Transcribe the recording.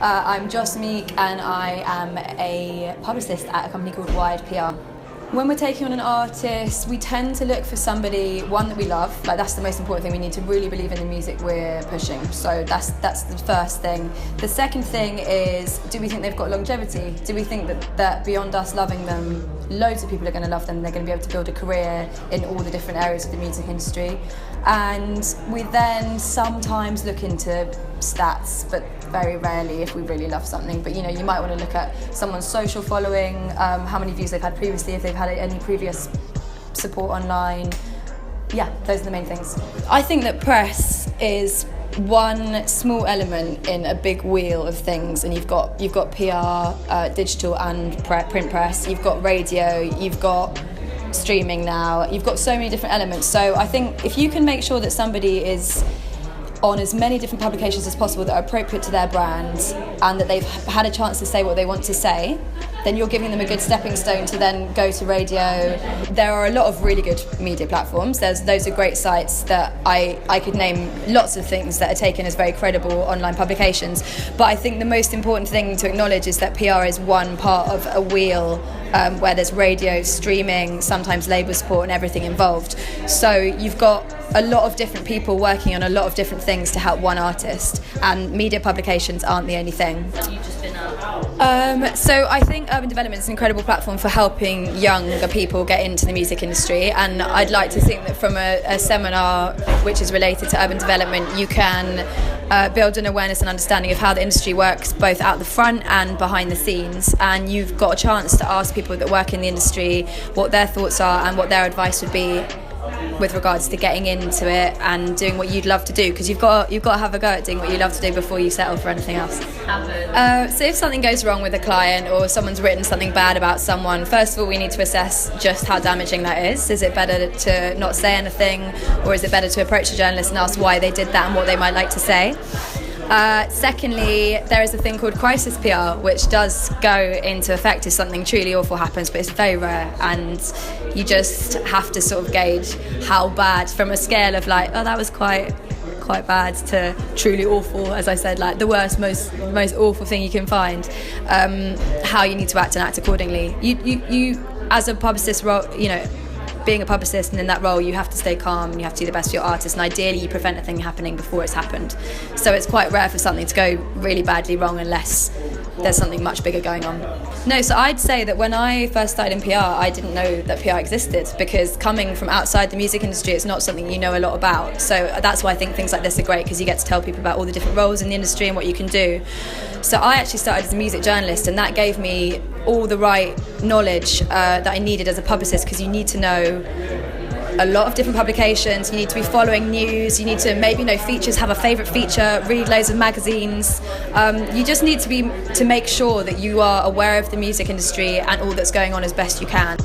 I'm JOSS Meek, and I am a publicist at a company called Wired PR. When we're taking on an artist, we tend to look for somebody, one, that we love. Like, that's the most important thing. We need to really believe in the music we're pushing. So that's the first thing. The second thing is, do we think they've got longevity? Do we think that beyond us loving them, loads of people are going to love them, they're going to be able to build a career in all the different areas of the music industry? And we then sometimes look into stats, but very rarely if we really love something. But you might want to look at someone's social following, how many views they've had previously, if they've had any previous support online. Yeah, those are the main things. I think that press is one small element in a big wheel of things, and you've got PR, digital and print press, you've got radio, you've got streaming now, you've got so many different elements. So I think if you can make sure that somebody is on as many different publications as possible that are appropriate to their brand, and that they've had a chance to say what they want to say, then you're giving them a good stepping stone to then go to radio. There are a lot of really good media platforms. Those are great sites that I could name lots of things that are taken as very credible online publications. But I think the most important thing to acknowledge is that PR is one part of a wheel where there's radio, streaming, sometimes label support and everything involved. So you've got a lot of different people working on a lot of different things to help one artist, and media publications aren't the only thing. You've just been So I think Urban Development is an incredible platform for helping younger people get into the music industry, and I'd like to think that from a seminar which is related to urban development, you can build an awareness and understanding of how the industry works, both out the front and behind the scenes, and you've got a chance to ask people that work in the industry what their thoughts are and what their advice would be with regards to getting into it and doing what you'd love to do, because you've got to have a go at doing what you love to do before you settle for anything else. So if something goes wrong with a client, or someone's written something bad about someone, first of all we need to assess just how damaging that is. Is it better to not say anything, or is it better to approach a journalist and ask why they did that and what they might like to say? Secondly, there is a thing called crisis PR, which does go into effect if something truly awful happens, but it's very rare, and you just have to sort of gauge how bad, from a scale of like, oh, that was quite bad, to truly awful, as I said, like the worst, most awful thing you can find, how you need to act and act accordingly. You as a publicist role, being a publicist and in that role, you have to stay calm and you have to do the best for your artist, and ideally you prevent a thing happening before it's happened. So it's quite rare for something to go really badly wrong unless there's something much bigger going on. No, so I'd say that when I first started in PR, I didn't know that PR existed, because coming from outside the music industry, it's not something you know a lot about. So that's why I think things like this are great, because you get to tell people about all the different roles in the industry and what you can do. So I actually started as a music journalist, and that gave me all the right knowledge that I needed as a publicist, because you need to know a lot of different publications, you need to be following news, you need to maybe know features, have a favourite feature, read loads of magazines. You just need to make sure that you are aware of the music industry and all that's going on as best you can.